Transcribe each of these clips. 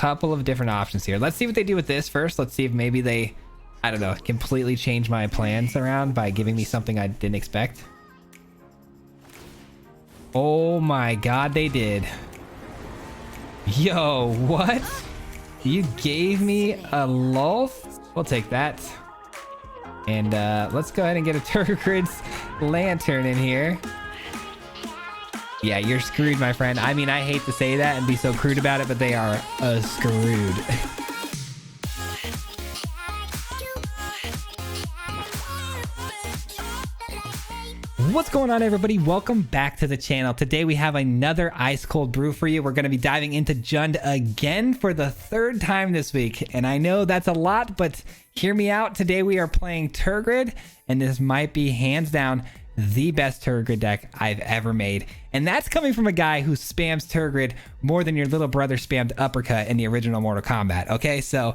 couple of different options here. Let's see what they do with this first. Let's see if maybe they, I don't know, completely change my plans around by giving me something I didn't expect. Oh my god, they did. Yo, what? You gave me a Lulf? We'll take that. And let's go ahead and get a Tergrid's Lantern in here. Yeah, you're screwed, my friend. I mean, I hate to say that and be so crude about it, but they are screwed. What's going on, everybody? Welcome back to the channel. Today we have another ice cold brew for you. We're going to be diving into JUND again for the third time this week, and I know that's a lot, but hear me out. Today we are playing Tergrid, and this might be hands down the best Tergrid deck I've ever made, and that's coming from a guy who spams Tergrid more than your little brother spammed Uppercut in the original Mortal Kombat. Okay, so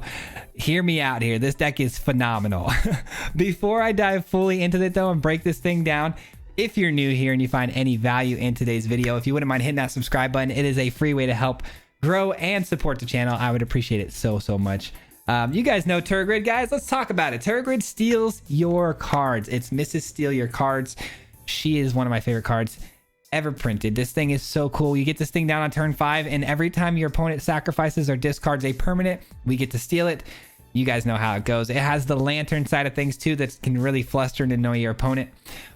hear me out here. This deck is phenomenal. Before I dive fully into it though and break this thing down, if you're new here and you find any value in today's video, if you wouldn't mind hitting that subscribe button, it is a free way to help grow and support the channel. I would appreciate it so much. You guys know Tergrid, guys. Let's talk about it. Tergrid steals your cards. It's Mrs. Steal Your Cards. She is one of my favorite cards ever printed. This thing is so cool. You get this thing down on turn 5, and every time your opponent sacrifices or discards a permanent, we get to steal it. You guys know how it goes. It has the lantern side of things too that can really fluster and annoy your opponent.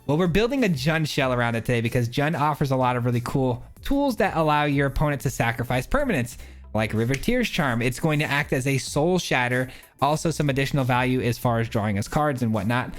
Well, we're building a JUND shell around it today because JUND offers a lot of really cool tools that allow your opponent to sacrifice permanents, like River Tears Charm. It's going to act as a soul shatter. Also some additional value as far as drawing us cards and whatnot.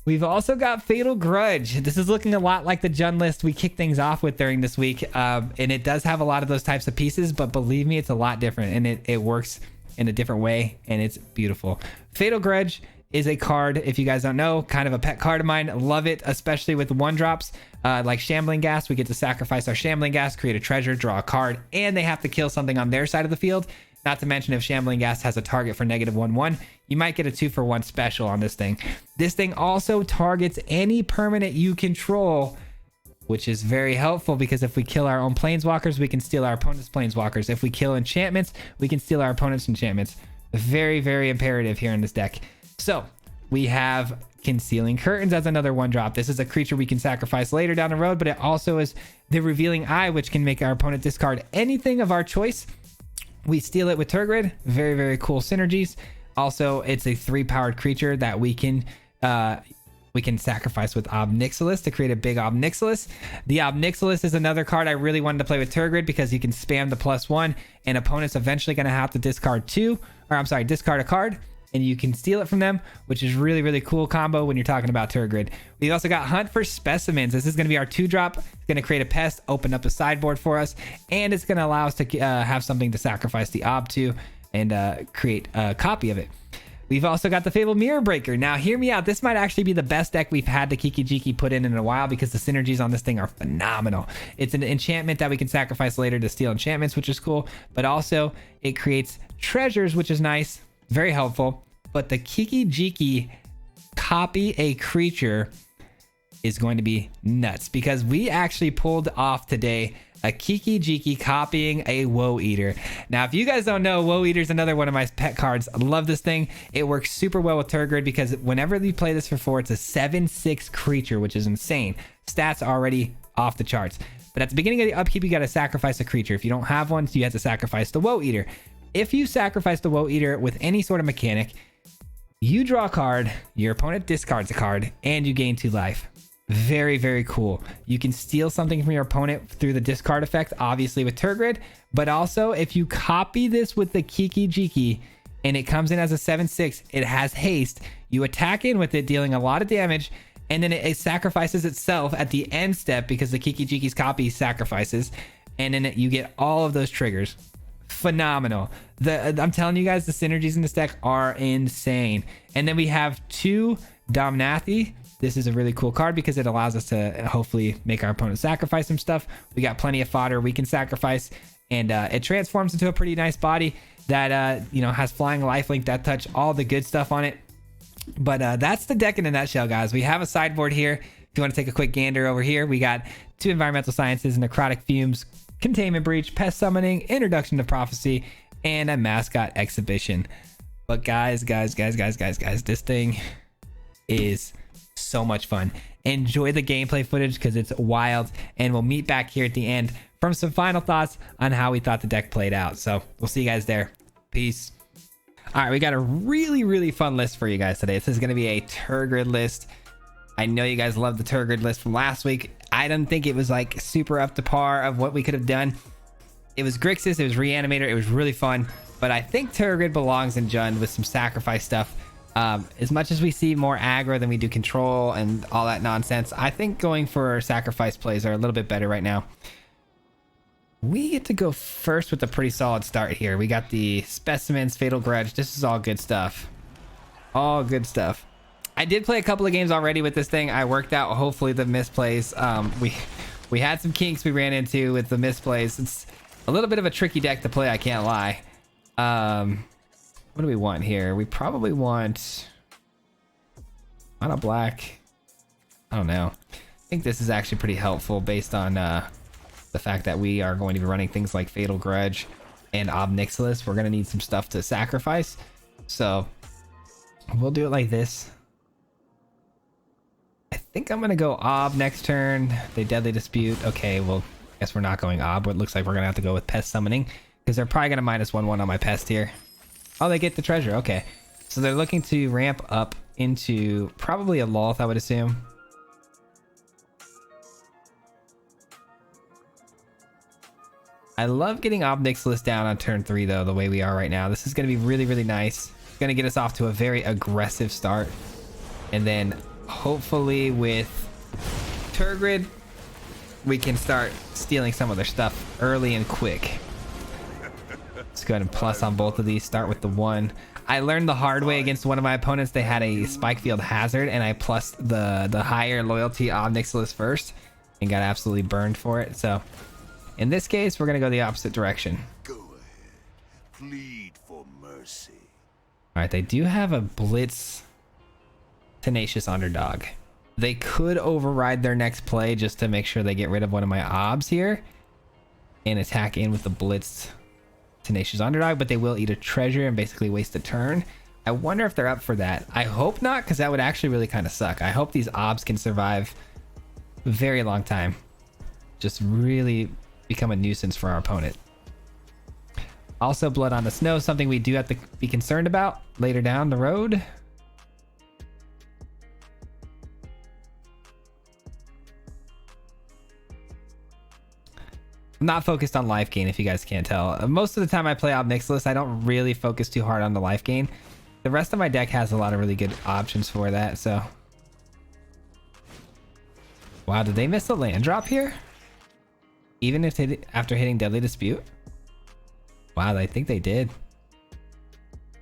We've also got Fatal Grudge. This is looking a lot like the JUND list we kicked things off with during this week. And it does have a lot of those types of pieces, but believe me, it's a lot different, and it works in a different way, and it's beautiful. Fatal Grudge is a card, if you guys don't know, kind of a pet card of mine. Love it, especially with 1-drops like Shambling Ghast. We get to sacrifice our Shambling Ghast, create a treasure, draw a card, and they have to kill something on their side of the field. Not to mention, if Shambling Ghast has a target for -1/1, you might get a 2-for-1 special on this thing. This thing also targets any permanent you control, which is very helpful because if we kill our own planeswalkers, we can steal our opponent's planeswalkers. If we kill enchantments, we can steal our opponent's enchantments. Very imperative here in this deck. So we have Concealing Curtains as another 1-drop. This is a creature we can sacrifice later down the road, but it also is the Revealing Eye, which can make our opponent discard anything of our choice. We steal it with Tergrid. Very cool synergies. Also, it's a 3-powered creature that we can sacrifice with Obnixilis to create a big Obnixilis. The Obnixilis is another card I really wanted to play with Tergrid because you can spam the +1, and opponents eventually going to have to discard a card, and you can steal it from them, which is really cool combo when you're talking about Tergrid. We also got Hunt for Specimens. This is going to be our 2-drop. It's going to create a pest, open up the sideboard for us, and it's going to allow us to have something to sacrifice the Ob to and create a copy of it. We've also got the Fabled Mirror Breaker. Now, hear me out. This might actually be the best deck we've had the Kiki Jiki put in a while because the synergies on this thing are phenomenal. It's an enchantment that we can sacrifice later to steal enchantments, which is cool. But also, it creates treasures, which is nice. Very helpful. But the Kiki Jiki copy a creature is going to be nuts because we actually pulled off today a Kiki Jiki copying a Woe Eater. Now, if you guys don't know, Woe Eater is another one of my pet cards. I love this thing. It works super well with Tergrid because whenever you play this for 4, it's a 7/6 creature, which is insane. Stats already off the charts. But at the beginning of the upkeep, you got to sacrifice a creature. If you don't have one, you have to sacrifice the Woe Eater. If you sacrifice the Woe Eater with any sort of mechanic, you draw a card, your opponent discards a card, and you gain 2 life. Very cool. You can steal something from your opponent through the discard effect, obviously with Tergrid, but also if you copy this with the Kiki Jiki and it comes in as a 7/6, it has haste. You attack in with it, dealing a lot of damage, and then it sacrifices itself at the end step because the Kiki Jiki's copy sacrifices, and then you get all of those triggers. Phenomenal. I'm telling you guys, the synergies in this deck are insane. And then we have 2 Domnathi. This is a really cool card because it allows us to hopefully make our opponent sacrifice some stuff. We got plenty of fodder we can sacrifice, and it transforms into a pretty nice body that has flying, lifelink, death touch, all the good stuff on it. But that's the deck in a nutshell, guys. We have a sideboard here. If you want to take a quick gander over here, we got 2 Environmental Sciences, Necrotic Fumes, Containment Breach, Pest Summoning, Introduction to Prophecy, and a mascot exhibition. But guys, this thing is so much fun. Enjoy the gameplay footage because it's wild, and we'll meet back here at the end from some final thoughts on how we thought the deck played out. So we'll see you guys there. Peace. All right, we got a really fun list for you guys today. This is going to be a Tergrid list. I know you guys loved the Tergrid list from last week. I didn't think it was like super up to par of what we could have done. It was Grixis, it was Reanimator, it was really fun, but I think Tergrid belongs in JUND with some sacrifice stuff. As much as we see more aggro than we do control and all that nonsense, I think going for sacrifice plays are a little bit better right now. We get to go first with a pretty solid start here. We got the specimens, Fatal Grudge. This is all good stuff. All good stuff. I did play a couple of games already with this thing. I worked out hopefully the misplays. We had some kinks we ran into with the misplays. It's a little bit of a tricky deck to play, I can't lie. What do we want here? We probably want mono black. I don't know. I think this is actually pretty helpful based on the fact that we are going to be running things like Fatal Grudge and Ob Nixilis. We're going to need some stuff to sacrifice. So we'll do it like this. I think I'm going to go Ob next turn. They Deadly Dispute. Okay, well, I guess we're not going Ob. It looks like we're going to have to go with Pest Summoning because they're probably going to -1/1 on my Pest here. Oh, they get the treasure. Okay. So they're looking to ramp up into probably a Lolth, I would assume. I love getting Ob Nixilis down on turn 3, though, the way we are right now. This is going to be really nice. It's going to get us off to a very aggressive start. And then hopefully with Tergrid, we can start stealing some of their stuff early and quick. Let's go ahead and plus on both of these. Start with the 1. I learned the hard way against one of my opponents. They had a Spike Field Hazard, and I plussed the higher loyalty Ob Nixilis first and got absolutely burned for it. So in this case, we're going to go the opposite direction. Go ahead. Plead for mercy. All right, they do have a Blitz Tenacious Underdog. They could override their next play just to make sure they get rid of one of my Obs here and attack in with the Blitz Tenacious Underdog, but they will eat a treasure and basically waste a turn. I wonder if they're up for that. I hope not, because that would actually really kind of suck. I hope these Obs can survive a very long time. Just really become a nuisance for our opponent. Also, Blood on the Snow, something we do have to be concerned about later down the road. I'm not focused on life gain, if you guys can't tell. Most of the time I play Ob Nixilis, I don't really focus too hard on the life gain. The rest of my deck has a lot of really good options for that, so. Wow, did they miss the land drop here? Even if they after hitting Deadly Dispute? Wow, I think they did.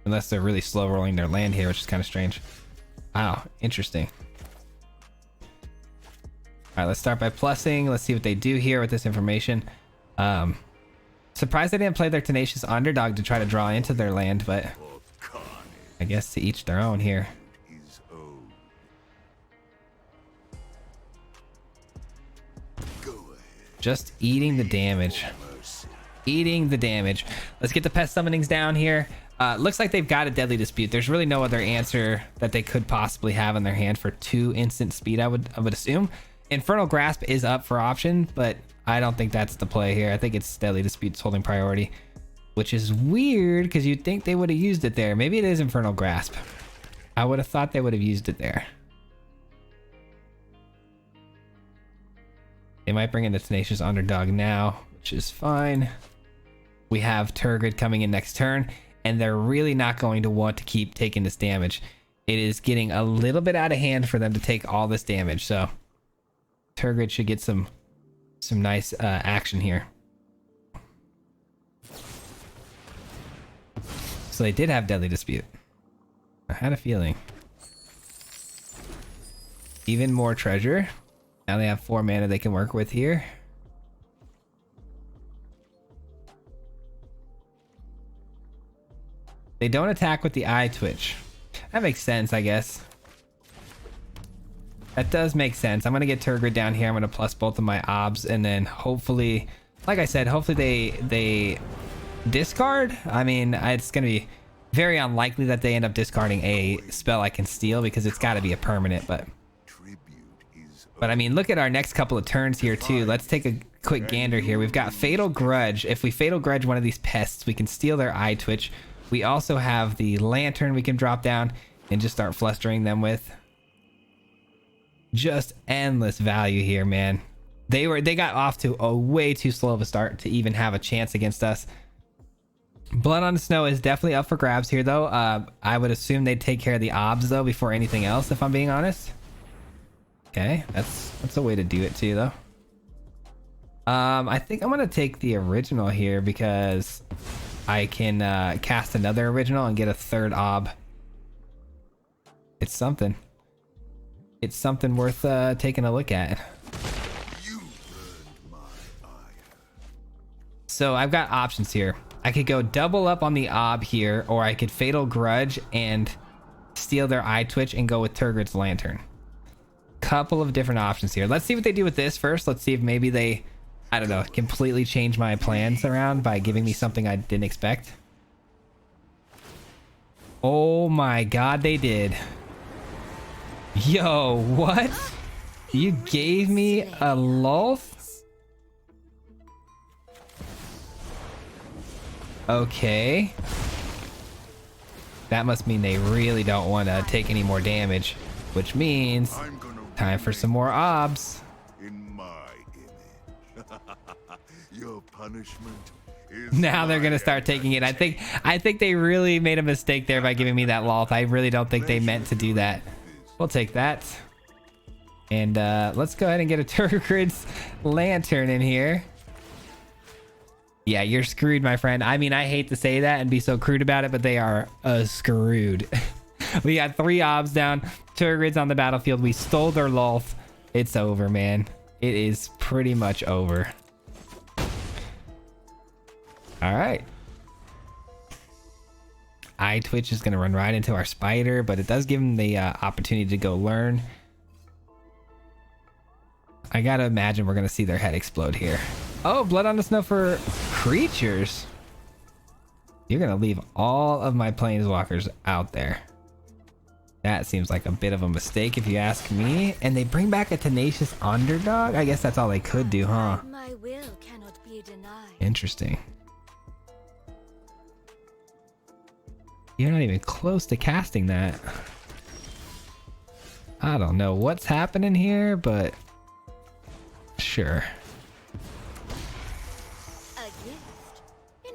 Unless they're really slow rolling their land here, which is kind of strange. Wow, interesting. All right, let's start by plussing. Let's see what they do here with this information. Surprised they didn't play their Tenacious Underdog to try to draw into their land, but I guess to each their own here. Just eating the damage. Eating the damage. Let's get the Pest Summonings down here. Looks like they've got a Deadly Dispute. There's really no other answer that they could possibly have in their hand for 2 instant speed, I would assume. Infernal Grasp is up for option, but I don't think that's the play here. I think it's Deadly Dispute's holding priority, which is weird because you'd think they would have used it there. Maybe it is Infernal Grasp. I would have thought they would have used it there. They might bring in the Tenacious Underdog now, which is fine. We have Tergrid coming in next turn, and they're really not going to want to keep taking this damage. It is getting a little bit out of hand for them to take all this damage, so Tergrid should get some nice action here. So they did have Deadly Dispute. I had a feeling. Even more treasure. Now they have 4 mana they can work with here. They don't attack with the eye twitch. That makes sense, I guess. That does make sense. I'm going to get Tergrid down here. I'm going to plus both of my Obs, and then hopefully, like I said, hopefully they discard. I mean, it's going to be very unlikely that they end up discarding a spell I can steal because it's got to be a permanent. But I mean, look at our next couple of turns here too. Let's take a quick gander here. We've got Fatal Grudge. If we Fatal Grudge one of these pests, we can steal their Eye Twitch. We also have the Lantern we can drop down and just start flustering them with. Just endless value here, man. They got off to a way too slow of a start to even have a chance against us. Blood on the Snow is definitely up for grabs here though. I would assume they'd take care of the obs though before anything else, if I'm being honest. Okay, that's a way to do it too though. I think I'm gonna take the original here because I can cast another original and get a third ob. It's something. It's something worth taking a look at. So I've got options here. I could go double up on the ob here, or I could Fatal Grudge and steal their Eye Twitch and go with Tergrid's Lantern. Couple of different options here. Let's see what they do with this first. Let's see if maybe they, I don't know, completely change my plans around by giving me something I didn't expect. Oh my god, they did. Yo, what? You gave me a Lulth? Okay. That must mean they really don't want to take any more damage, which means time for some more obs. In my image. Your punishment is Now they're gonna start taking it. I think they really made a mistake there by giving me that Lulth. I really don't think they meant to do that. We'll take that. And let's go ahead and get a Tergrid's Lantern in here. Yeah, you're screwed, my friend. I mean, I hate to say that and be so crude about it, but they are screwed. We got 3 obs down. Tergrid's on the battlefield. We stole their Lulth. It's over, man. It is pretty much over. All right. Eye Twitch is going to run right into our spider, but it does give him the opportunity to go learn. I got to imagine we're going to see their head explode here. Oh, Blood on the Snow for creatures. You're going to leave all of my planeswalkers out there. That seems like a bit of a mistake if you ask me. And they bring back a Tenacious Underdog? I guess that's all they could do, huh? My will cannot be denied. Interesting. You're not even close to casting that. I don't know what's happening here, but sure.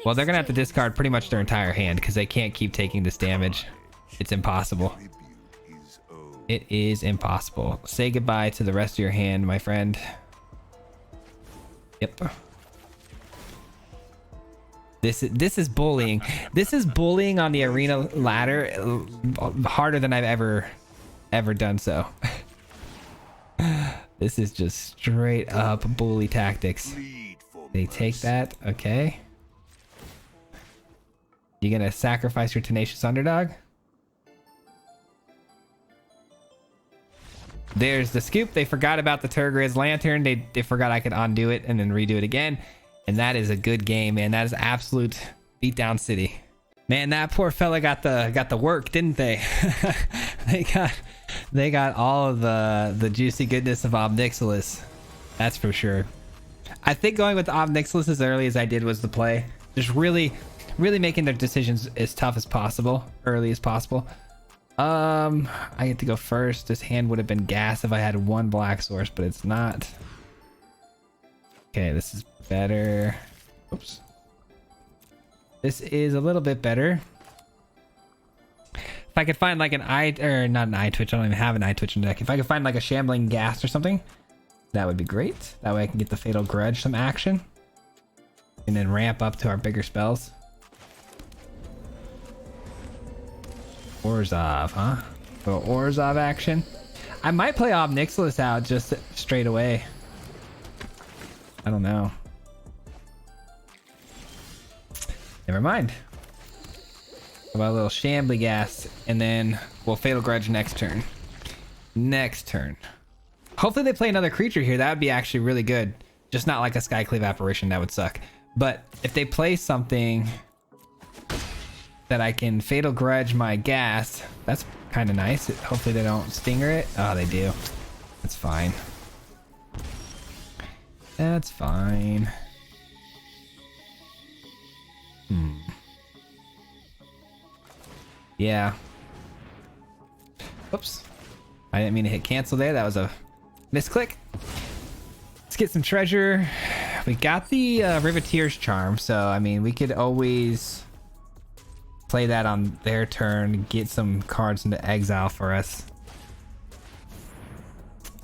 Well, they're gonna have to discard pretty much their entire hand because they can't keep taking this damage. It's impossible. It is impossible. Say goodbye to the rest of your hand, my friend. Yep. This is bullying. This is bullying on the arena ladder harder than I've ever done so. This is just straight up bully tactics. They take that, okay. You gonna sacrifice your Tenacious Underdog? There's the scoop. They forgot about the Tergrid's Lantern. They forgot I could undo it and then redo it again. And that is a good game, man. That is absolute beatdown city. Man, that poor fella got the work, didn't they? they got all of the juicy goodness of Ob Nixilis. That's for sure. I think going with Ob Nixilis as early as I did was the play. Just really making their decisions as tough as possible, early as possible. I get to go first. This hand would have been gas if I had one black source, but it's not. Okay, this is better. Oops. This is a little bit better. If I could find like an eye, or not an Eye Twitch, I don't even have an Eye Twitch in the deck. If I could find like a Shambling Ghast or something, that would be great. That way I can get the Fatal Grudge some action. And then ramp up to our bigger spells. Orzhov, huh? Little Orzhov action. I might play Ob Nixilis out just straight away. I don't know. Never mind. How about a little Shambly Gas, and then we'll Fatal Grudge next turn. Next turn. Hopefully they play another creature here. That would be actually really good. Just not like a Skyclave Apparition. That would suck. But if they play something that I can Fatal Grudge my gas, that's kind of nice. Hopefully they don't Stinger it. Oh, they do. That's fine. That's fine. Yeah. Oops. I didn't mean to hit cancel there. That was a misclick. Let's get some treasure. We got the Riveteer's Charm, so I mean we could always play that on their turn, get some cards into exile for us.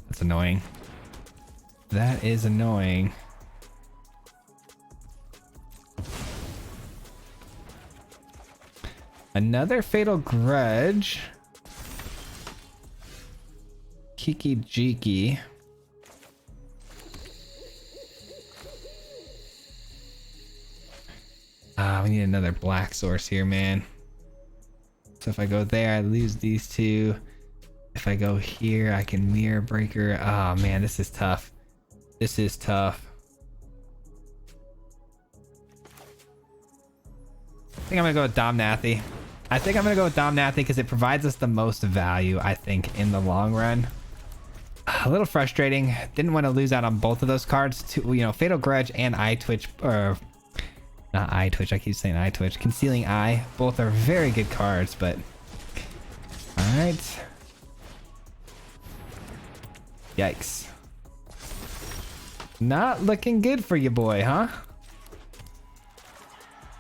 That's annoying. That is annoying. Another Fatal Grudge. Kiki Jiki. We need another black source here, man. So if I go there, I lose these two. If I go here, I can Mirror Breaker. Oh man, this is tough. This is tough. I think I'm gonna go with Domnathi. I think I'm gonna go with Domnathi because it provides us the most value, I think, in the long run. A little frustrating. Didn't want to lose out on both of those cards. You know, Fatal Grudge and Eye Twitch, or not Eye Twitch. I keep saying Eye Twitch. Concealing Eye. Both are very good cards, but all right. Yikes. Not looking good for you, boy, huh?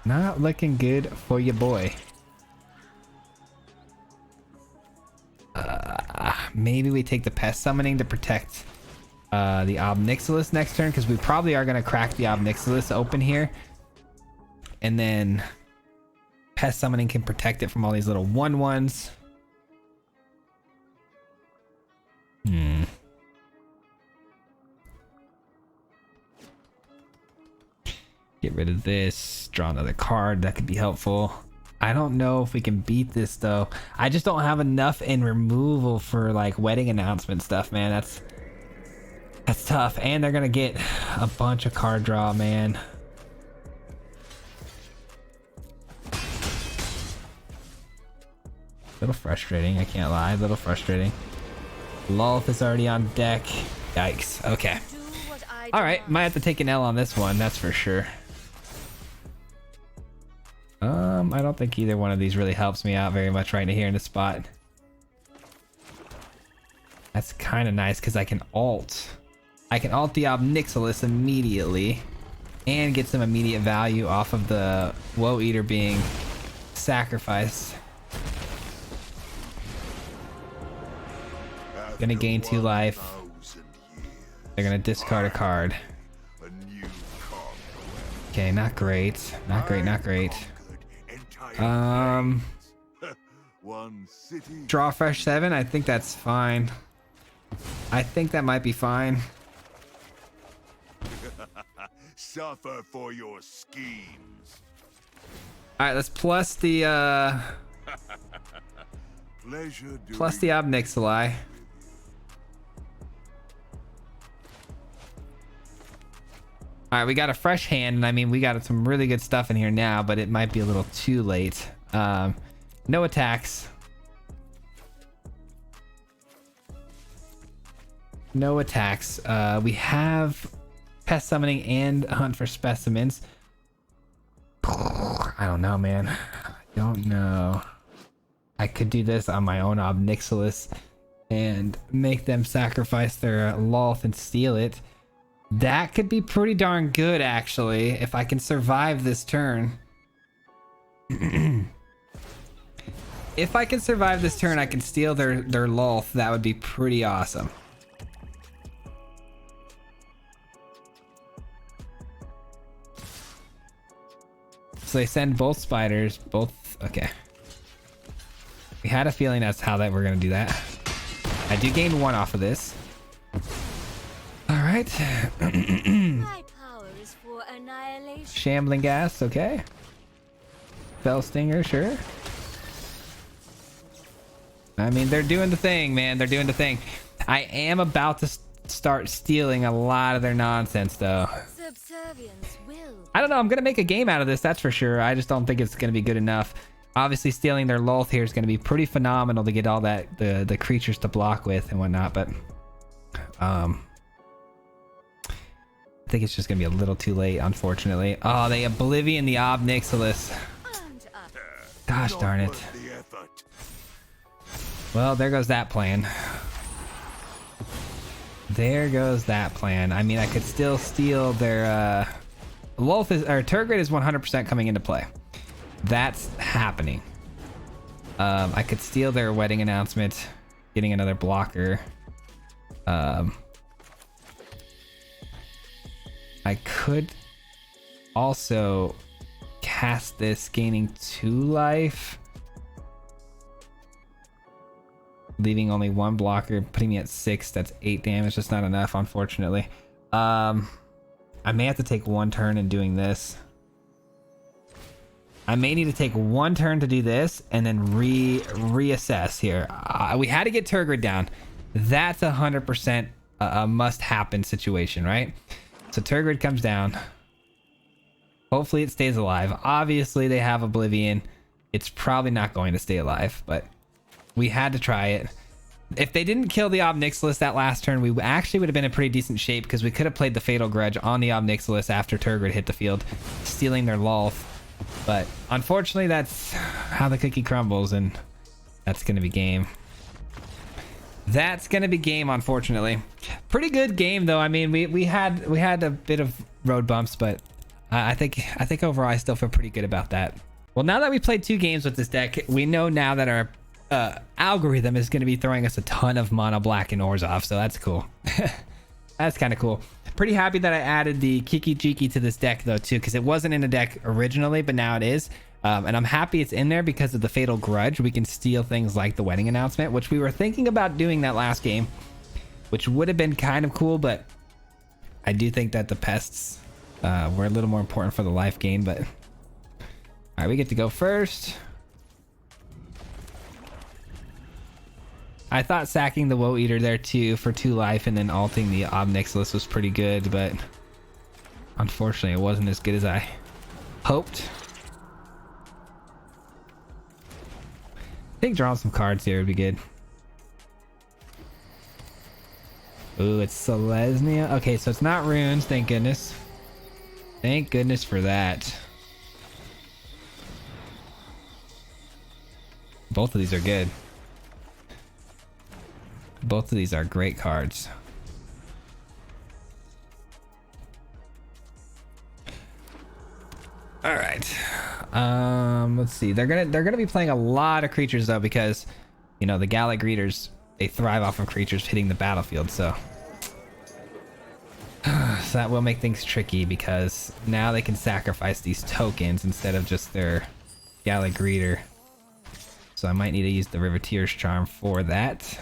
Not looking good for you, boy. Maybe we take the Pest Summoning to protect the Obnixilis next turn, because we probably are going to crack the Obnixilis open here. And then Pest Summoning can protect it from all these little 1/1s. Get rid of this. Draw another card. That could be helpful. I don't know if we can beat this though. I just don't have enough in removal for like wedding announcement stuff, man. That's tough. And they're gonna get a bunch of card draw, man. A little frustrating, I can't lie. A little frustrating. Lolth is already on deck. Yikes. Okay. All right, might have to take an L on this one, that's for sure. I don't think either one of these really helps me out very much right here in the spot. That's kind of nice because I can alt. I can alt the Obnixilis immediately and get some immediate value off of the Woe Eater being sacrificed. Gonna gain 2 life. They're gonna discard a card. Okay, not great. Not great, not great. Draw fresh 7. I think that's fine. I think that might be fine. Suffer for your schemes. All right, let's plus the plus the Obnixili. All right, we got a fresh hand, and I mean, we got some really good stuff in here now, but it might be a little too late. No attacks. No attacks. We have Pest Summoning and Hunt for Specimens. I don't know, man. I don't know. I could do this on my own Obnixilis and make them sacrifice their Lolth and steal it. That could be pretty darn good, actually, if I can survive this turn. If I can survive this turn, I can steal their Lolth. That would be pretty awesome. So they send both spiders, both... Okay. We had a feeling that's how that we're going to do that. I do gain 1 off of this. All right. My power is for annihilation. Shambling Gas, okay. Fell Stinger, sure. I mean, they're doing the thing, man. They're doing the thing. I am about to start stealing a lot of their nonsense, though. The Subservience will. I don't know. I'm going to make a game out of this. That's for sure. I just don't think it's going to be good enough. Obviously, stealing their Lolth here is going to be pretty phenomenal to get all that the creatures to block with and whatnot. But I think it's just going to be a little too late, unfortunately. Oh, they Oblivion the Ob Nixilis. Gosh darn it. Well, there goes that plan. There goes that plan. I mean, I could still steal their Lolth is, or Tergrid is 100% coming into play. That's happening. I could steal their wedding announcement, getting another blocker. I could also cast this, gaining 2 life, leaving only 1 blocker, putting me at 6. That's 8 damage. That's not enough, unfortunately. I may have to take 1 turn in doing this. I may need to take 1 turn to do this and then reassess here. We had to get Tergrid down. That's 100% a must happen situation, right? So Tergrid comes down. Hopefully it stays alive. Obviously they have Oblivion. It's probably not going to stay alive, but we had to try it. If they didn't kill the Ob Nixilis that last turn, we actually would have been in pretty decent shape because we could have played the Fatal Grudge on the Ob Nixilis after Tergrid hit the field, stealing their Lolth. But unfortunately, that's how the cookie crumbles, and that's going to be game. That's going to be game, unfortunately. Pretty good game, though. I mean, we had a bit of road bumps, but I think overall I still feel pretty good about that. Well, now that we played 2 games with this deck, we know now that our algorithm is going to be throwing us a ton of mono black and Orzhov, so that's cool. That's kind of cool. Pretty happy that I added the Kiki Jiki to this deck though too, because it wasn't in the deck originally, but now it is. And I'm happy it's in there because of the Fatal Grudge. We can steal things like the wedding announcement, which we were thinking about doing that last game, which would have been kind of cool, but I do think that the pests were a little more important for the life gain. But all right, we get to go first. I thought sacking the Woe Eater there too for 2 life and then alting the Ob Nixilis was pretty good, but unfortunately it wasn't as good as I hoped. I think drawing some cards here would be good. Ooh, it's Selesnya. Okay, so it's not runes, thank goodness. Thank goodness for that. Both of these are good. Both of these are great cards. All right. Let's see. They're gonna be playing a lot of creatures though, because you know the Gallic Greeters, they thrive off of creatures hitting the battlefield. So that will make things tricky because now they can sacrifice these tokens instead of just their Gallic Greeter. So I might need to use the Riveteer's Charm for that.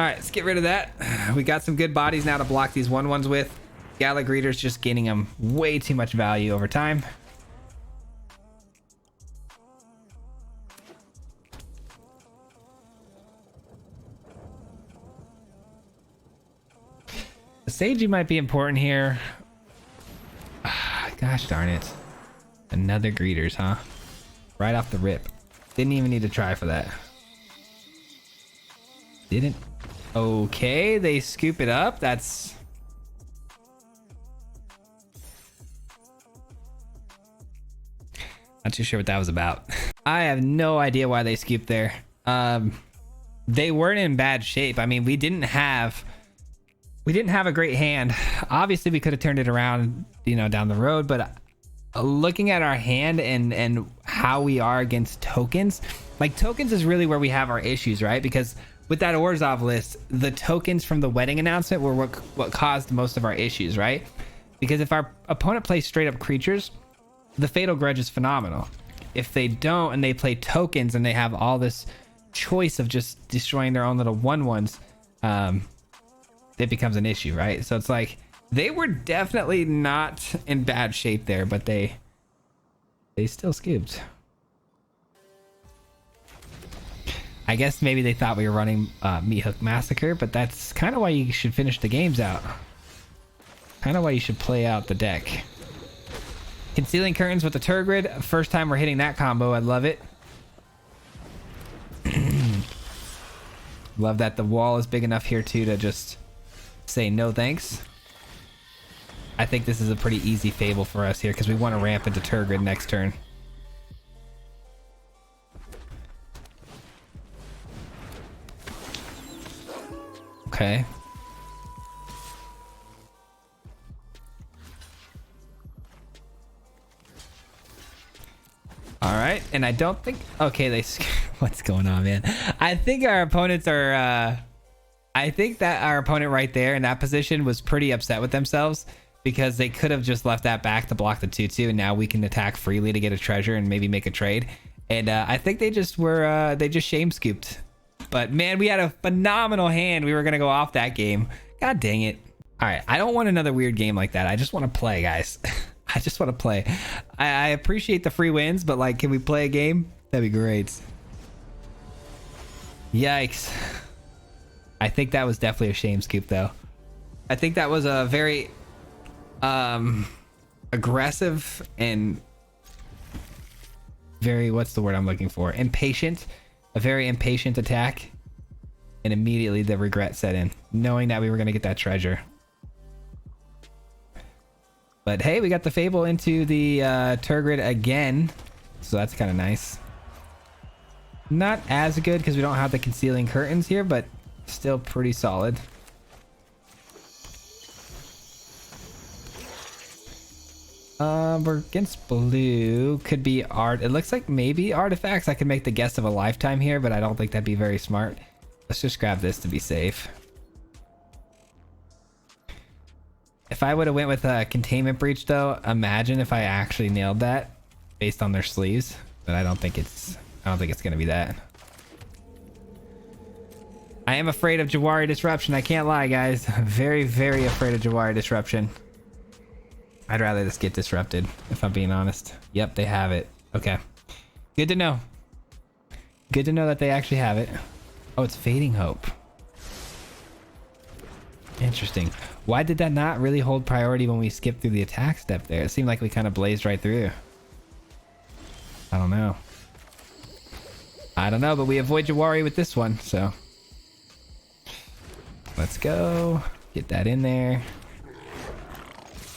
All right, let's get rid of that. We got some good bodies now to block these 1/1s with. Gallic Greeters just gaining them way too much value over time. The Seiji might be important here. Gosh darn it. Another Greeters, huh? Right off the rip. Didn't even need to try for that. Didn't. Okay, they scoop it up. That's... Not too sure what that was about. I have no idea why they scooped there. They weren't in bad shape. I mean, we didn't have a great hand. Obviously, we could have turned it around, you know, down the road, but looking at our hand and how we are against tokens, like tokens is really where we have our issues, right? Because with that Orzhov list, the tokens from the wedding announcement were what caused most of our issues, right? Because if our opponent plays straight up creatures, the Fatal Grudge is phenomenal. If they don't and they play tokens and they have all this choice of just destroying their own little 1/1s, it becomes an issue, right? So it's like they were definitely not in bad shape there, but they still scooped. I guess maybe they thought we were running Meat Hook Massacre, but that's kind of why you should finish the games out. Kind of why you should play out the deck. Concealing Curtains with the Tergrid. First time we're hitting that combo. I love it. Love that the wall is big enough here too to just say no thanks. I think this is a pretty easy Fable for us here because we want to ramp into Tergrid next turn. Okay. All right, and I don't think... Okay, they... What's going on, man? I think our opponents are... I think that our opponent right there in that position was pretty upset with themselves because they could have just left that back to block the 2-2, and now we can attack freely to get a treasure and maybe make a trade. And I think they just were... they just shame scooped. But man, we had a phenomenal hand. We were going to go off that game. God dang it. All right, I don't want another weird game like that. I just want to play, guys. I just want to play. I appreciate the free wins, but like, can we play a game? That'd be great. Yikes. I think that was definitely a shame scoop, though. I think that was a very aggressive and very, what's the word I'm looking for? Impatient. A very impatient attack. And immediately the regret set in, knowing that we were going to get that treasure. But hey, we got the Fable into the Tergrid again. So that's kind of nice. Not as good because we don't have the Concealing Curtains here, but still pretty solid. We're against blue. Could be art. It looks like maybe artifacts. I could make the guess of a lifetime here, but I don't think that'd be very smart. Let's just grab this to be safe. If I would have went with a Containment Breach, though, imagine if I actually nailed that based on their sleeves. But I don't think it's gonna be that. I am afraid of Jawari Disruption. I can't lie, guys. Very, very afraid of Jawari Disruption. I'd rather just get disrupted, if I'm being honest. Yep, they have it. Okay. Good to know. Good to know that they actually have it. Oh, it's Fading Hope. Interesting. Why did that not really hold priority when we skipped through the attack step there? It seemed like we kind of blazed right through. I don't know. I don't know, but we avoid Jawari with this one, so. Let's go. Get that in there.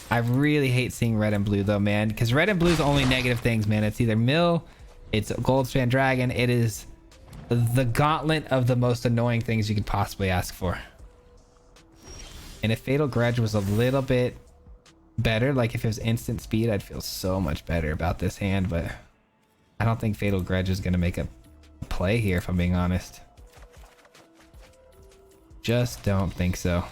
I really hate seeing red and blue though, man, because red and blue is only negative things, man. It's either mill, it's Goldspan Dragon. It is the gauntlet of the most annoying things you could possibly ask for. And if Fatal Grudge was a little bit better, like if it was instant speed, I'd feel so much better about this hand, but I don't think Fatal Grudge is going to make a play here, if I'm being honest. Just don't think so.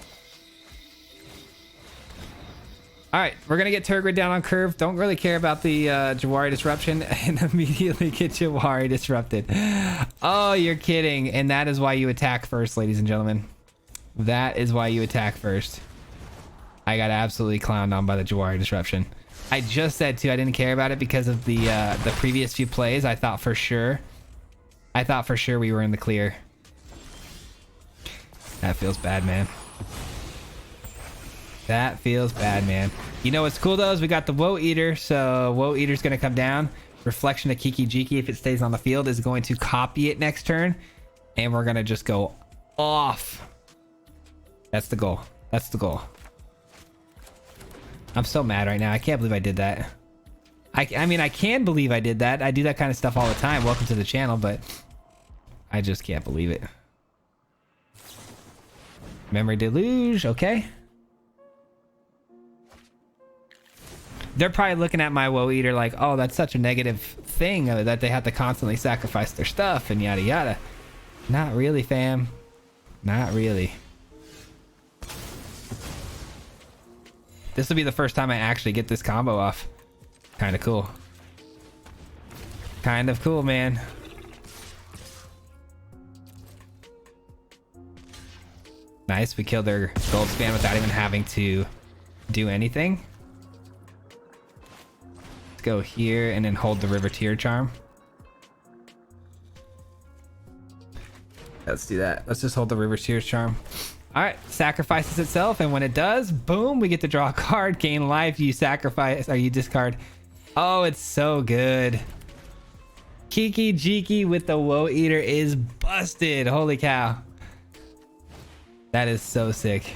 All right, we're going to get Tergrid down on curve. Don't really care about the Jawari Disruption and immediately get Jawari disrupted. Oh, you're kidding. And that is why you attack first, ladies and gentlemen. That is why you attack first. I got absolutely clowned on by the Jawari Disruption. I just said, too, I didn't care about it because of the previous few plays. I thought for sure we were in the clear. That feels bad, man. That feels bad, man. You know what's cool though is we got the Woe Eater, so Woe Eater's gonna come down. Reflection of Kiki Jiki, if it stays on the field, is going to copy it next turn, and we're gonna just go off. That's the goal. That's the goal. I'm so mad right now. I can't believe I did that. I mean, I can believe I did that. I do that kind of stuff all the time. Welcome to the channel, but I just can't believe it. Memory Deluge, okay. They're probably looking at my Woe Eater like, oh, that's such a negative thing that they have to constantly sacrifice their stuff and yada yada. Not really, fam. Not really. This will be the first time I actually get this combo off. Kind of cool. Kind of cool, man. Nice, we killed their gold span without even having to do anything. Let's go here and then hold the River Tear Charm. Let's do that. Let's just hold the River Tears Charm. All right, sacrifices itself, and when it does, boom, we get to draw a card, gain life. You sacrifice, or you discard. Oh, it's so good. Kiki Jiki with the Woe Eater is busted. Holy cow. That is so sick.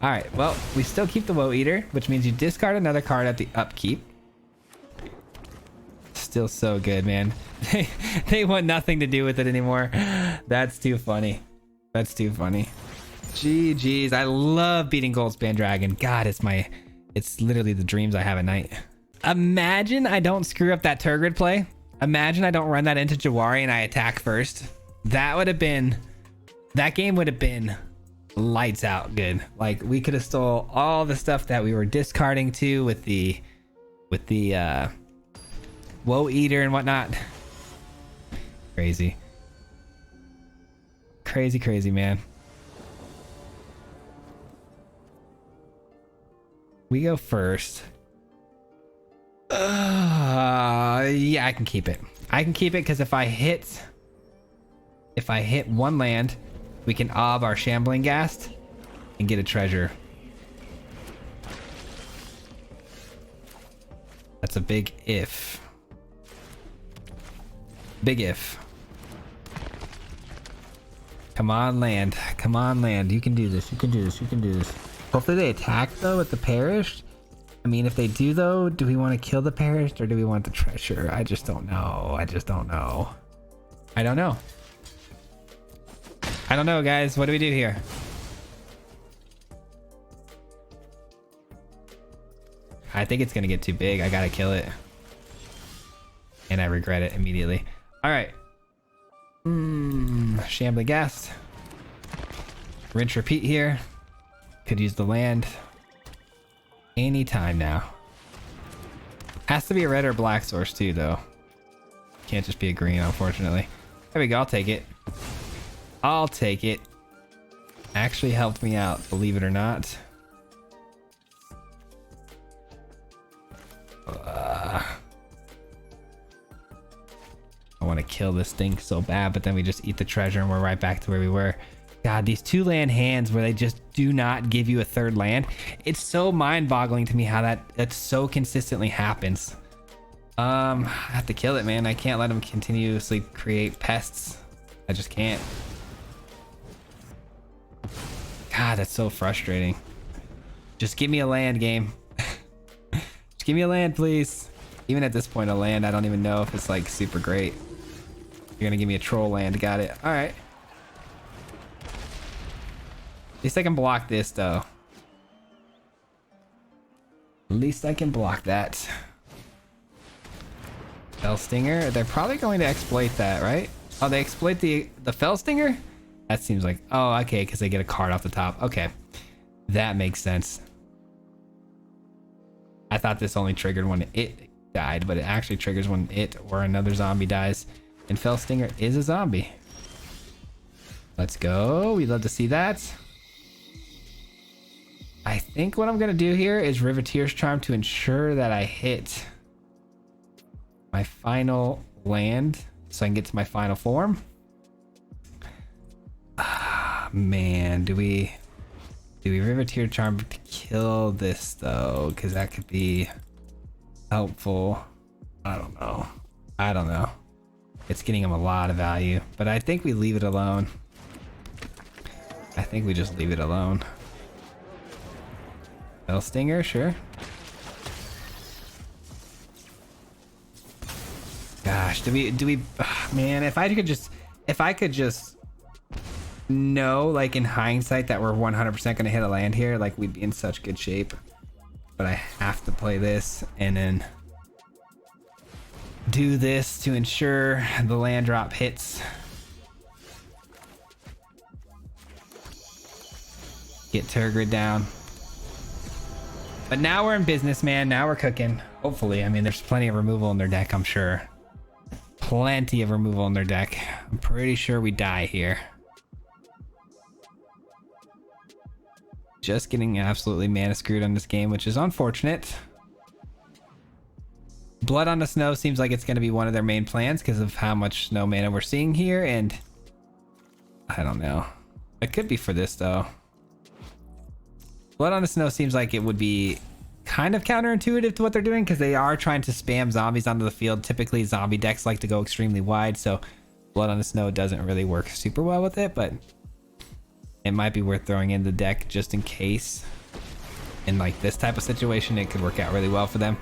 All right, well, we still keep the Woe Eater, which means you discard another card at the upkeep. Still so good, man. They want nothing to do with it anymore. That's too funny. That's too funny. GG's. I love beating Goldspan Dragon. God, it's literally the dreams I have at night. Imagine I don't screw up that Tergrid play. Imagine I don't run that into Jawari and I attack first. That game would have been lights out good. Like, we could have stole all the stuff that we were discarding too with the Woe Eater and whatnot. Crazy. Crazy, man. We go first. Yeah, I can keep it. I can keep it because if I hit one land, we can ob our Shambling Ghast and get a treasure. That's a big if. Big if. Come on, land. Come on, land. You can do this. You can do this. You can do this. Hopefully they attack, though, with the Perished. I mean, if they do, though, do we want to kill the Perished or do we want the treasure? I just don't know. I just don't know. I don't know. I don't know, guys. What do we do here? I think it's going to get too big. I got to kill it. And I regret it immediately. All right. Shambling Ghast. Rinse repeat here. Could use the land anytime now. Has to be a red or black source too, though. Can't just be a green, unfortunately. There we go. I'll take it. I'll take it. Actually helped me out, believe it or not. I want to kill this thing so bad, but then we just eat the treasure and we're right back to where we were. God, these 2-land hands where they just do not give you a third land. It's so mind-boggling to me how that so consistently happens. I have to kill it, man. I can't let them continuously create pests. I just can't. God, that's so frustrating. Just give me a land, game. Just give me a land, please. Even at this point, a land, I don't even know if it's like super great. You're gonna give me a troll land. Got it. All right. At least I can block this, though. At least I can block that. Fell Stinger. They're probably going to exploit that, right? Oh, they exploit the Fell Stinger? That seems like... Oh, okay, because they get a card off the top. Okay. That makes sense. I thought this only triggered when it died, but it actually triggers when it or another zombie dies. And Fell Stinger is a zombie. Let's go. We'd love to see that. I think what I'm going to do here is Riveteer's Charm to ensure that I hit my final land so I can get to my final form. Ah, man, do we Riveteer Charm to kill this, though? Because that could be helpful. I don't know. It's getting him a lot of value, but I think we leave it alone. I think we just leave it alone. Fell Stinger, sure. Gosh, do we man, if I could just know, like, in hindsight that we're 100% gonna hit a land here, like, we'd be in such good shape. But I have to play this and then do this to ensure the land drop hits. Get Tergrid down. But now we're in business, man. Now we're cooking. Hopefully. I mean, there's plenty of removal in their deck, I'm sure. Plenty of removal in their deck. I'm pretty sure we die here. Just getting absolutely mana screwed on this game, which is unfortunate. Blood on the Snow seems like it's going to be one of their main plans because of how much snow mana we're seeing here, and I don't know. It could be for this though. Blood on the Snow seems like it would be kind of counterintuitive to what they're doing because they are trying to spam zombies onto the field. Typically zombie decks like to go extremely wide, so Blood on the Snow doesn't really work super well with it, but it might be worth throwing in the deck just in case. In like this type of situation, it could work out really well for them.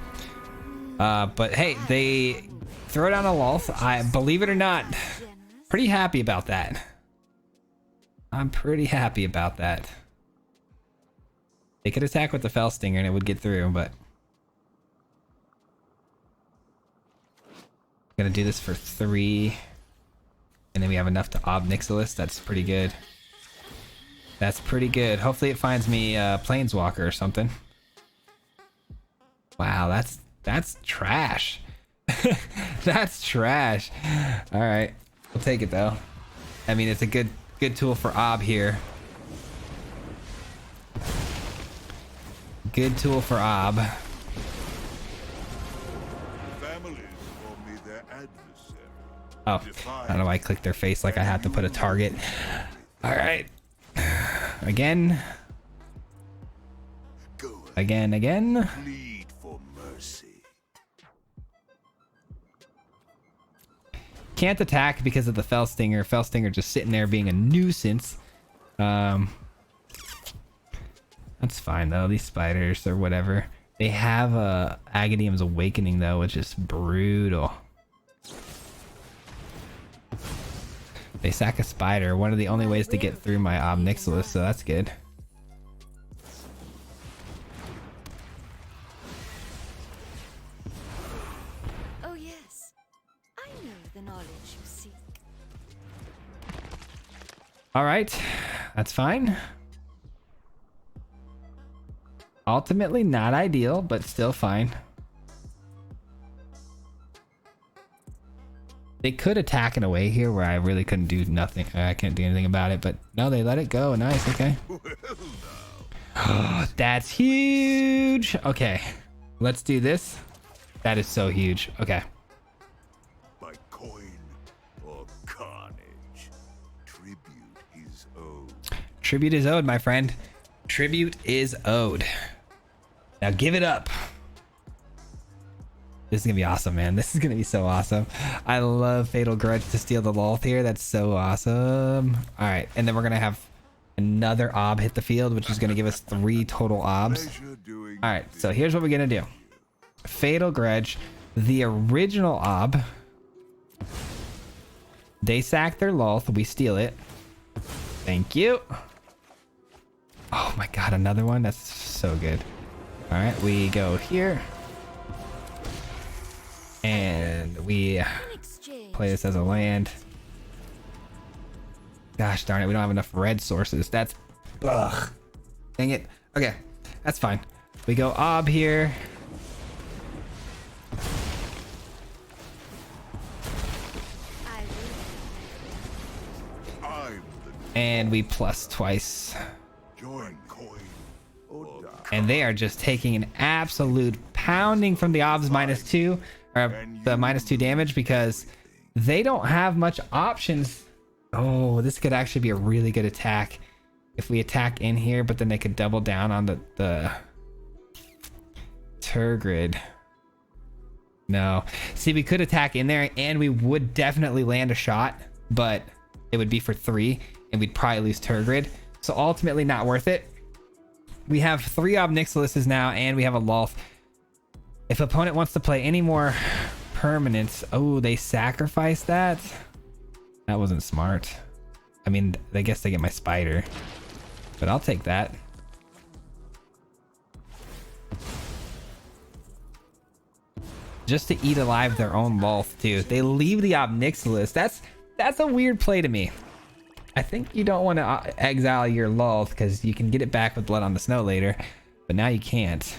But hey, they throw down a Lulth. I believe it or not, pretty happy about that. I'm pretty happy about that. They could attack with the Fell Stinger and it would get through, but I'm gonna do this for 3, and then we have enough to Ob Nixilis. That's pretty good. That's pretty good. Hopefully it finds me Planeswalker or something. Wow, that's trash. That's trash. All right, we'll take it though. I mean, it's a good tool for Ob here. Good tool for Ob. Families call me their adversary. Oh, I don't know why I clicked their face like I have to put a target. All right. Again. Again. Plead for mercy. Can't attack because of the Fell Stinger. Fell Stinger just sitting there being a nuisance. That's fine though. These spiders or whatever. They have Agadium's Awakening though, which is brutal. They sack a spider. One of the only ways to get through my Ob Nixilis, so that's good. Oh yes, I know the knowledge you seek. All right, that's fine. Ultimately not ideal, but still fine. They could attack in a way here where I really couldn't do nothing. I can't do anything about it, but no, they let it go. Nice, okay. Oh, that's huge. Okay, let's do this. That is so huge. Okay. By coin or carnage, tribute is owed. Tribute is owed, my friend. Tribute is owed. Now give it up. This is gonna be awesome, man. This is gonna be so awesome. I love Fatal Grudge to steal the Lulth here. That's so awesome. All right, and then we're gonna have another Ob hit the field, which is gonna give us 3 total Obs. All right, so here's what we're gonna do. Fatal Grudge, the original Ob. They sack their Lulth. We steal it. Thank you. Oh my god, another one? That's so good. All right, we go here. And we play this as a land. Gosh darn it, we don't have enough red sources. That's... Ugh. Dang it. Okay, that's fine. We go Ob here. And we plus twice. Join coin or die. And they are just taking an absolute pounding from the Obs -2, or the -2 damage, because they don't have much options. Oh, this could actually be a really good attack if we attack in here, but then they could double down on the Tergrid. No. See, we could attack in there and we would definitely land a shot, but it would be for 3 and we'd probably lose Tergrid. So ultimately not worth it. We have 3 Ob Nixilises now and we have a Lulth. If opponent wants to play any more permanents, oh, they sacrificed that? That wasn't smart. I mean, I guess they get my spider, but I'll take that. Just to eat alive their own Lulth too. They leave the Ob Nixilis. That's a weird play to me. I think you don't want to exile your Lulth because you can get it back with Blood on the Snow later, but now you can't.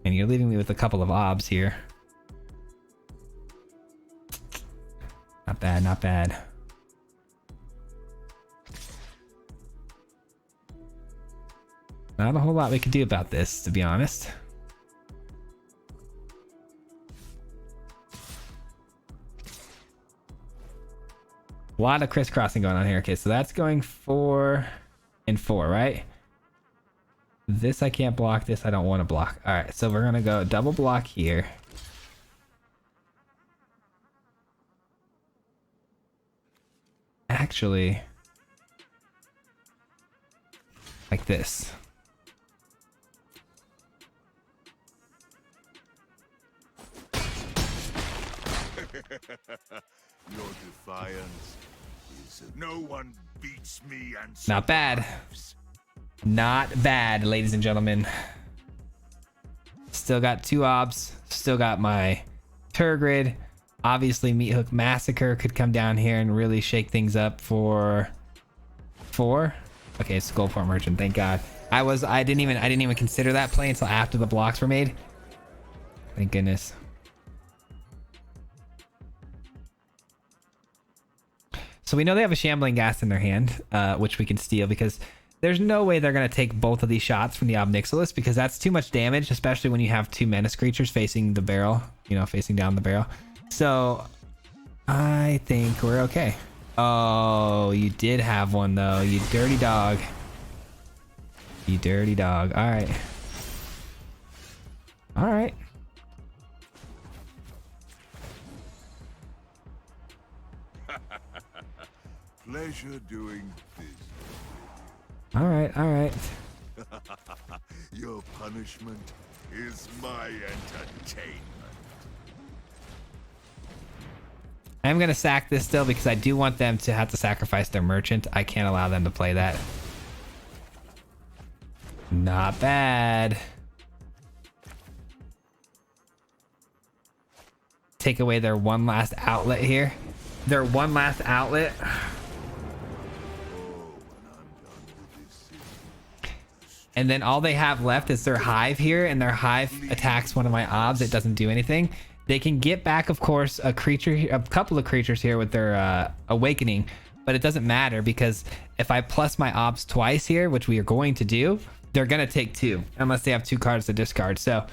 And you're leaving me with a couple of Obs here. Not bad, not bad. Not a whole lot we could do about this, to be honest. A lot of crisscrossing going on here. Okay, so that's going 4 and 4, right? This I can't block. This I don't want to block. All right, so we're gonna go double block here. Actually, like this. Your defiance is no one beats me and Not bad. survives. Not bad, ladies and gentlemen. Still got 2 obs. Still got my Tergrid. Obviously, Meat Hook Massacre could come down here and really shake things up for 4. Okay, Skullport Merchant. Thank God. I didn't even consider that play until after the blocks were made. Thank goodness. So we know they have a Shambling Ghast in their hand, which we can steal because there's no way they're going to take both of these shots from the Obnixilis because that's too much damage, especially when you have 2 menace creatures facing the barrel, you know, facing down the barrel. So I think we're okay. Oh, you did have one though, you dirty dog. You dirty dog. All right. All right. Pleasure doing business. All right. All right. Your punishment is my entertainment. I'm going to sack this still because I do want them to have to sacrifice their merchant. I can't allow them to play that. Not bad. Take away their one last outlet here. Their one last outlet. And then all they have left is their hive here, and their hive attacks one of my obs. It doesn't do anything. They can get back, of course, a couple of creatures here with their awakening, but it doesn't matter because if I plus my obs twice here, which we are going to do, they're gonna take 2 unless they have 2 cards to discard. So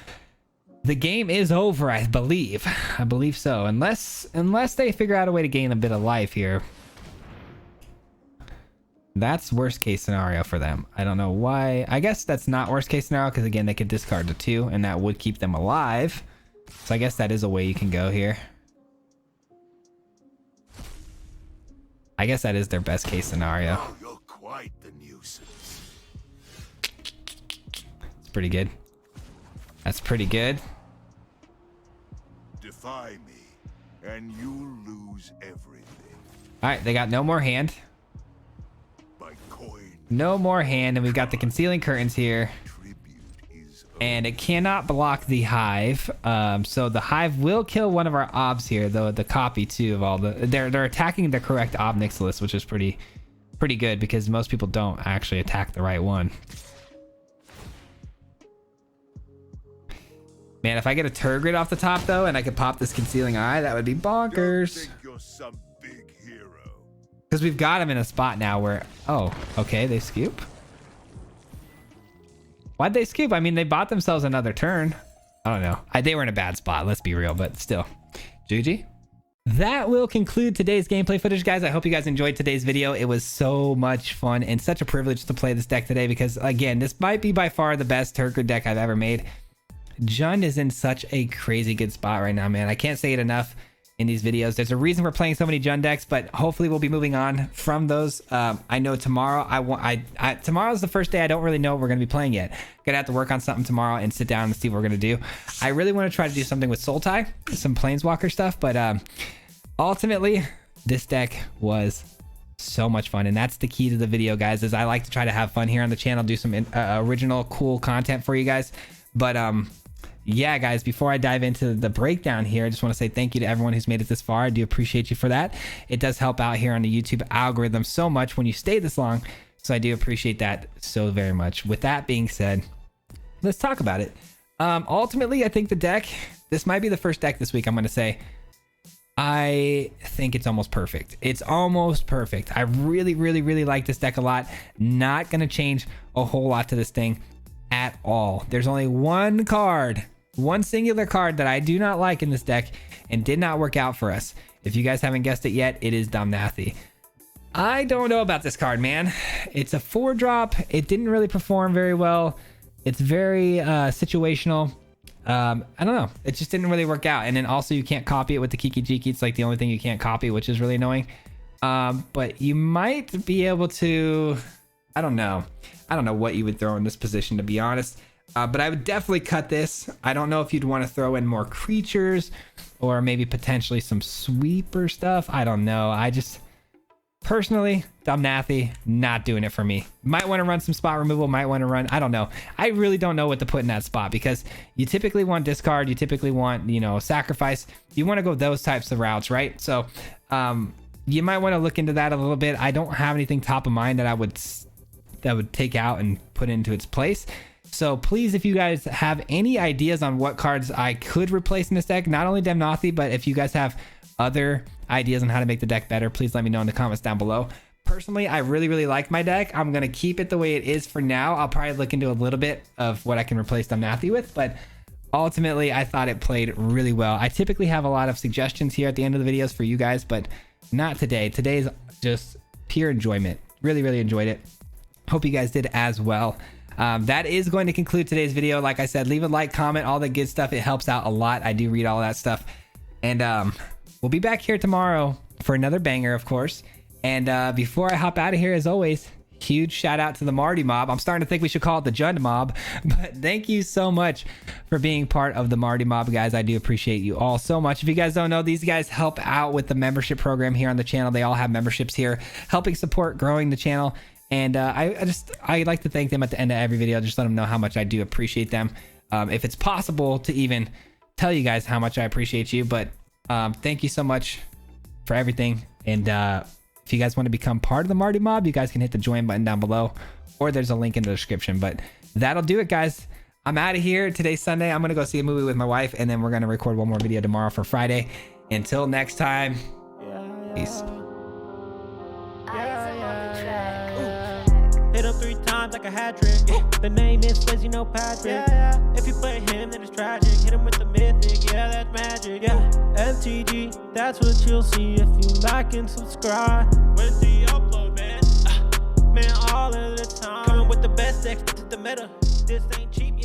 the game is over, I believe. I believe so, unless they figure out a way to gain a bit of life here. That's worst case scenario for them. I don't know why. I guess that's not worst case scenario because again, they could discard the 2 and that would keep them alive. So I guess that is a way you can go here. I guess that is their best case scenario. Oh, you're quite the nuisance. It's pretty good. That's pretty good. Defy me, and you'll lose everything. All right, they got no more hand. By coin, No more hand, and we've got the concealing curtains here. tribute is And it cannot block the hive. So the hive will kill one of our obs here, though the copy too of all the they're attacking the correct Obnixilis, which is pretty good because most people don't actually attack the right one. Man, if I get a Tergrid off the top though, and I could pop this concealing eye, that would be Don't bonkers. think you're some big hero. Because we've got him in a spot now where, oh, okay, they scoop. Why'd they scoop? I mean, they bought themselves another turn. I don't know. They were in a bad spot, let's be real, but still. GG. That will conclude today's gameplay footage, guys. I hope you guys enjoyed today's video. It was so much fun and such a privilege to play this deck today because, again, this might be by far the best Tergrid deck I've ever made. JUND is in such a crazy good spot right now, man. I can't say it enough in these videos. There's a reason we're playing so many JUND decks, but hopefully we'll be moving on from those. I know tomorrow, tomorrow's the first day I don't really know what we're going to be playing yet. Gonna have to work on something tomorrow and sit down and see what we're going to do. I really want to try to do something with Sultai, some Planeswalker stuff, but ultimately, this deck was so much fun, and that's the key to the video, guys, is I like to try to have fun here on the channel, do some original cool content for you guys. But yeah, guys, before I dive into the breakdown here, I just want to say thank you to everyone who's made it this far. I do appreciate you for that. It does help out here on the YouTube algorithm so much when you stay this long, so I do appreciate that so very much. With that being said, let's talk about it. Ultimately, I think the deck, this might be the first deck this week I'm going to say, I think it's almost perfect. It's almost perfect. I really, really, really like this deck a lot. Not going to change a whole lot to this thing at all. There's only one card, one singular card that I do not like in this deck and did not work out for us. If you guys haven't guessed it yet, it is Domnathi. I don't know about this card, man. It's a 4-drop. It didn't really perform very well. It's very situational. I don't know. It just didn't really work out. And then also you can't copy it with the Kiki Jiki. It's like the only thing you can't copy, which is really annoying. But you might be able to, I don't know. I don't know what you would throw in this position, to be honest. But I would definitely cut this. I don't know if you'd want to throw in more creatures or maybe potentially some sweeper stuff. I don't know. I just personally, Domnathi, not doing it for me. Might want to run some spot removal, might want to run, I don't know. I really don't know what to put in that spot because you typically want discard, you typically want, you know, sacrifice. You want to go those types of routes, right? So you might want to look into that a little bit. I don't have anything top of mind that I would take out and put into its place. So please, if you guys have any ideas on what cards I could replace in this deck, not only Domnathi, but if you guys have other ideas on how to make the deck better, please let me know in the comments down below. Personally, I really like my deck. I'm going to keep it the way it is for now. I'll probably look into a little bit of what I can replace Domnathi with, but ultimately I thought it played really well. I typically have a lot of suggestions here at the end of the videos for you guys, but not today. Today's just pure enjoyment. Really enjoyed it. Hope you guys did as well. That is going to conclude today's video. Like I said, leave a like, comment, all the good stuff. It helps out a lot. I do read all that stuff. And we'll be back here tomorrow for another banger, of course. And before I hop out of here, as always, huge shout out to the Marty Mob. I'm starting to think we should call it the JUND Mob. But thank you so much for being part of the Marty Mob, guys. I do appreciate you all so much. If you guys don't know, these guys help out with the membership program here on the channel. They all have memberships here, helping support growing the channel. And I like to thank them at the end of every video. Just let them know how much I do appreciate them. If it's possible to even tell you guys how much I appreciate you, but thank you so much for everything. And if you guys want to become part of the Marty Mob, you guys can hit the join button down below, or there's a link in the description. But that'll do it, guys. I'm out of here. Today's Sunday. I'm gonna go see a movie with my wife, and then we're gonna record one more video tomorrow for Friday. Until next time, peace. Hit him 3 times like a hat trick. Yeah. The name is Swayze, no Patrick. If you play him, then it's tragic. Hit him with the mythic, yeah, that's magic. Yeah, MTG, that's what you'll see if you like and subscribe. Where's the upload, man? Man, all of the time. Coming with the best decks, this is the meta. This ain't cheap.